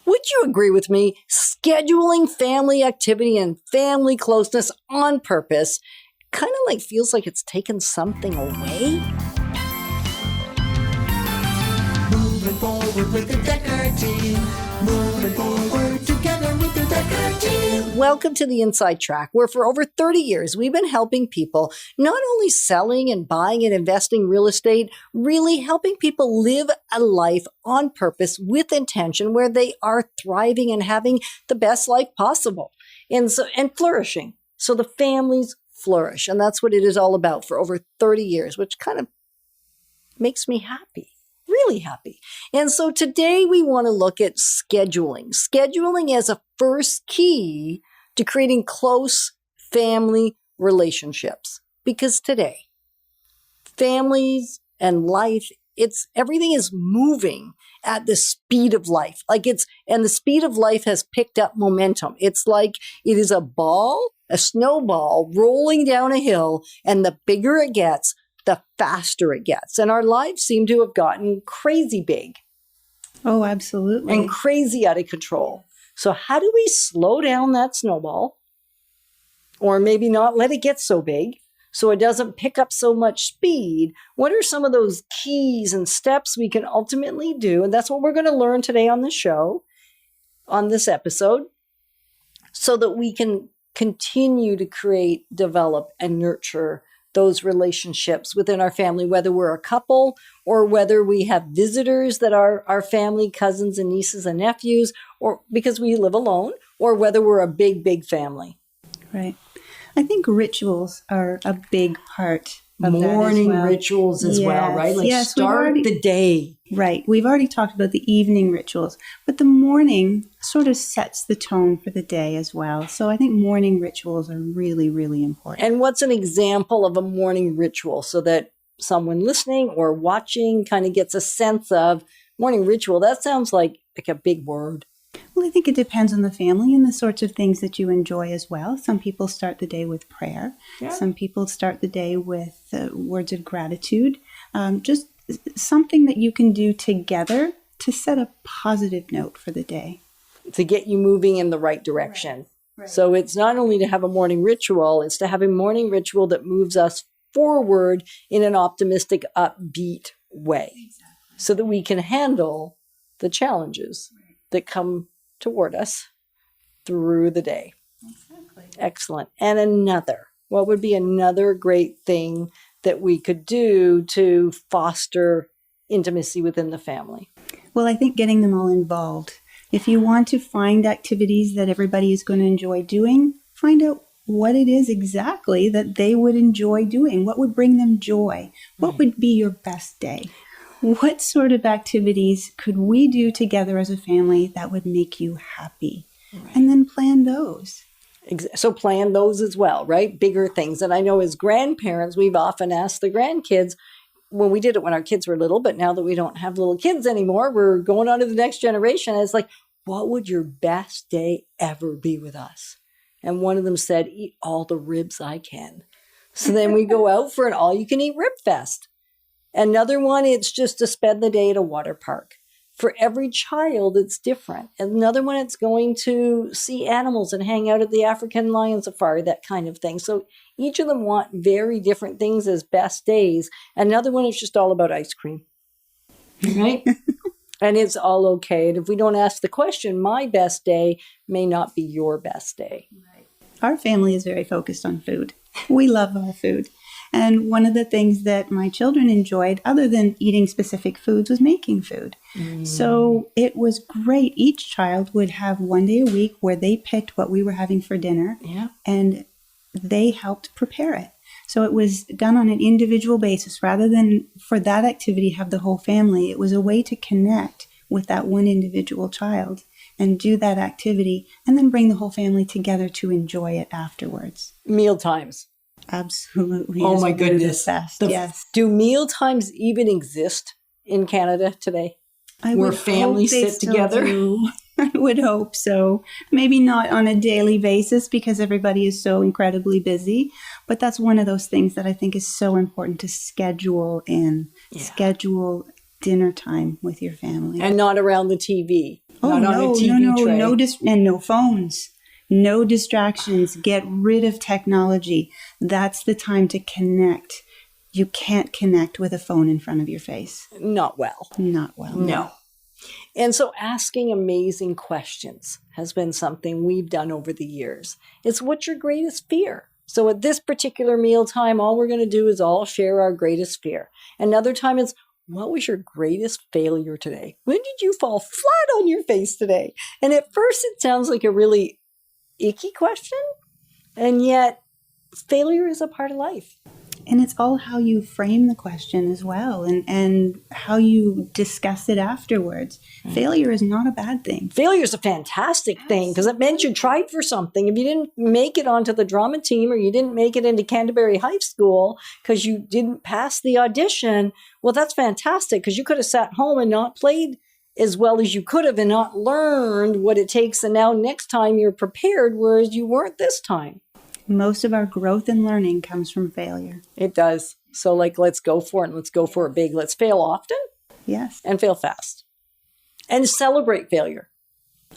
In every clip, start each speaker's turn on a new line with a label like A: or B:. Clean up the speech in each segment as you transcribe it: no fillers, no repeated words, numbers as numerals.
A: Would you agree with me? Scheduling family activity and family closeness on purpose kind of like feels like it's taken something away?
B: Moving forward with the DekkerTeam. Moving forward together with the DekkerTeam.
A: Welcome to the Inside Track, where for over 30 years we've been helping people not only selling and buying and investing real estate, really helping people live a life on purpose with intention where they are thriving and having the best life possible and flourishing. So the families flourish. And that's what it is all about for over 30 years, which kind of makes me happy. Really happy. And so today we want to look at scheduling. Scheduling as a first key to creating close family relationships. Because today, families and life, everything is moving at the speed of life. And the speed of life has picked up momentum. It's like it is a snowball rolling down a hill, and the bigger it gets, the faster it gets. And our lives seem to have gotten crazy big.
C: Oh, absolutely.
A: And crazy out of control. So how do we slow down that snowball? Or maybe not let it get so big so it doesn't pick up so much speed? What are some of those keys and steps we can ultimately do? And that's what we're going to learn today on the show, on this episode, so that we can continue to create, develop, and nurture those relationships within our family, whether we're a couple or whether we have visitors that are our family, cousins and nieces and nephews, or because we live alone, or whether we're a big, big family.
C: Right. I think rituals are a big part of
A: morning
C: that as well.
A: Rituals as well, right? Start the day.
C: Right. We've already talked about the evening rituals, but the morning sort of sets the tone for the day as well. So I think morning rituals are really, really important.
A: And what's an example of a morning ritual so that someone listening or watching kind of gets a sense of morning ritual? That sounds like a big word.
C: Well, I think it depends on the family and the sorts of things that you enjoy as well. Some people start the day with prayer. Yeah. Some people start the day with words of gratitude. Just something that you can do together to set a positive note for the day.
A: To get you moving in the right direction. Right. So it's not only to have a morning ritual, it's to have a morning ritual that moves us forward in an optimistic, upbeat way. Exactly. So that we can handle the challenges that come toward us through the day. Exactly. Excellent. And what would be another great thing that we could do to foster intimacy within the family?
C: Well, I think getting them all involved. If you want to find activities that everybody is going to enjoy doing, find out what it is exactly that they would enjoy doing. What would bring them joy? What would be your best day? What sort of activities could we do together as a family that would make you happy? Right. And then plan those.
A: So plan those as well, right? Bigger things. And I know as grandparents, we've often asked the grandkids, when we did it when our kids were little, but now that we don't have little kids anymore, we're going on to the next generation. It's like, what would your best day ever be with us? And one of them said, eat all the ribs I can. So then we go out for an all-you-can-eat rib fest. Another one, it's just to spend the day at a water park. For every child, it's different. Another one, it's going to see animals and hang out at the African lion safari, that kind of thing. So each of them want very different things as best days. Another one is just all about ice cream, right? And it's all okay. And if we don't ask the question, my best day may not be your best day.
C: Right. Our family is very focused on food. We love our food. And one of the things that my children enjoyed, other than eating specific foods, was making food. So it was great. Each child would have one day a week where they picked what we were having for dinner, and they helped prepare it. So it was done on an individual basis. Rather than for that activity have the whole family, it was a way to connect with that one individual child and do that activity and then bring the whole family together to enjoy it afterwards.
A: Meal times.
C: Absolutely.
A: Oh my goodness.
C: Yes.
A: Do meal times even exist in Canada today? Where families sit together?
C: I would hope so. Maybe not on a daily basis because everybody is so incredibly busy. But that's one of those things that I think is so important to schedule in. Yeah. Schedule dinner time with your family.
A: And not around the TV.
C: Oh,
A: Not on a TV tray.
C: and no phones, no distractions. Get rid of technology. That's the time to connect. You can't connect with a phone in front of your face.
A: Not well.
C: Not well.
A: No. And so asking amazing questions has been something we've done over the years. It's what's your greatest fear? So at this particular mealtime, all we're going to do is all share our greatest fear. Another time it's, what was your greatest failure today? When did you fall flat on your face today? And at first it sounds like a really icky question. And yet failure is a part of life.
C: And it's all how you frame the question as well, and how you discuss it afterwards. Failure is not a bad thing.
A: Failure is a fantastic thing because it meant you tried for something. If you didn't make it onto the drama team or you didn't make it into Canterbury High School because you didn't pass the audition, well, that's fantastic because you could have sat home and not played as well as you could have and not learned what it takes. And now next time you're prepared, whereas you weren't this time.
C: Most of our growth and learning comes from failure.
A: It does. So let's go for it and let's go for it big. Let's fail often.
C: Yes.
A: And fail fast. And celebrate failure.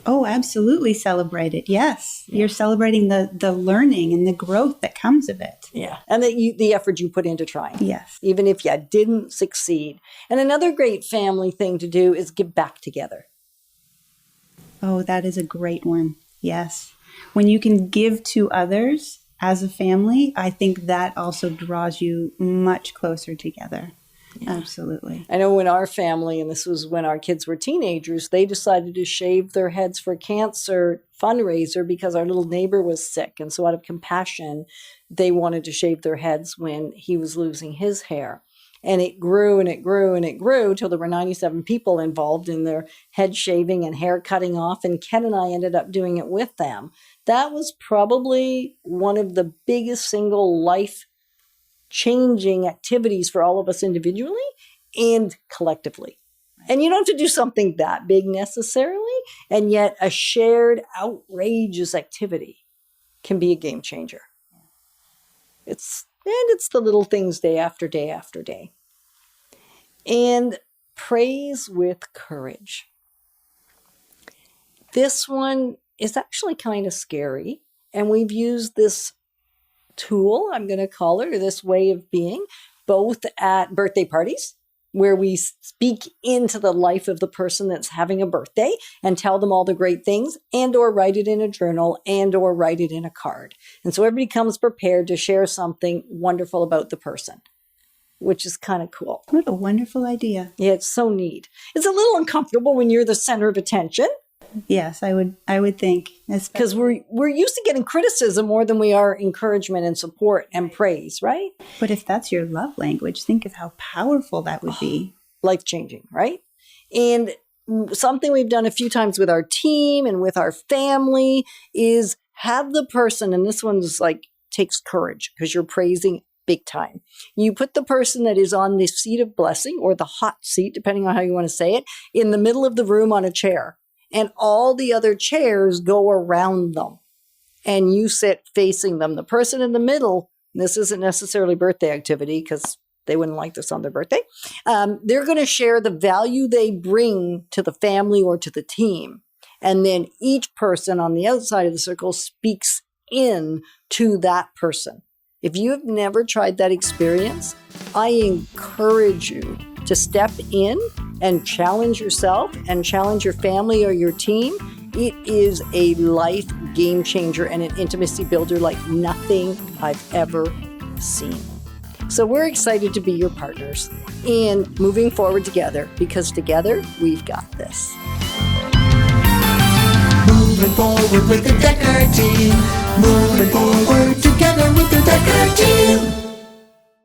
C: Oh, absolutely celebrate it. Yes. Yeah. You're celebrating the learning and the growth that comes of it.
A: Yeah. And the effort you put into trying.
C: Yes.
A: Even if you didn't succeed. And another great family thing to do is get back together.
C: Oh, that is a great one. Yes. When you can give to others as a family, I think that also draws you much closer together. Yeah. Absolutely.
A: I know in our family, and this was when our kids were teenagers, they decided to shave their heads for cancer fundraiser because our little neighbor was sick. And so out of compassion, they wanted to shave their heads when he was losing his hair. And it grew and it grew and it grew till there were 97 people involved in their head shaving and hair cutting off. And Ken and I ended up doing it with them. That was probably one of the biggest single life-changing activities for all of us individually and collectively. And you don't have to do something that big necessarily, and yet a shared outrageous activity can be a game changer. It's the little things day after day after day. And praise with courage. This one is actually kind of scary. And we've used this tool, I'm going to call it, or this way of being, both at birthday parties, where we speak into the life of the person that's having a birthday and tell them all the great things, and or write it in a journal, and or write it in a card. And so everybody comes prepared to share something wonderful about the person, which is kind of cool.
C: What a wonderful idea.
A: Yeah, it's so neat. It's a little uncomfortable when you're the center of attention.
C: Yes, I would think.
A: Because we're used to getting criticism more than we are encouragement and support and praise, right?
C: But if that's your love language, think of how powerful that would be.
A: Life-changing, right? And something we've done a few times with our team and with our family is have the person, and this one's takes courage because you're praising big time. You put the person that is on the seat of blessing or the hot seat, depending on how you want to say it, in the middle of the room on a chair. And all the other chairs go around them. And you sit facing them. The person in the middle, this isn't necessarily birthday activity because they wouldn't like this on their birthday. They're going to share the value they bring to the family or to the team. And then each person on the outside of the circle speaks in to that person. If you have never tried that experience, I encourage you to step in and challenge yourself and challenge your family or your team. It is a life game changer and an intimacy builder like nothing I've ever seen. So we're excited to be your partners in moving forward together because together we've got this.
B: Moving forward with the Decker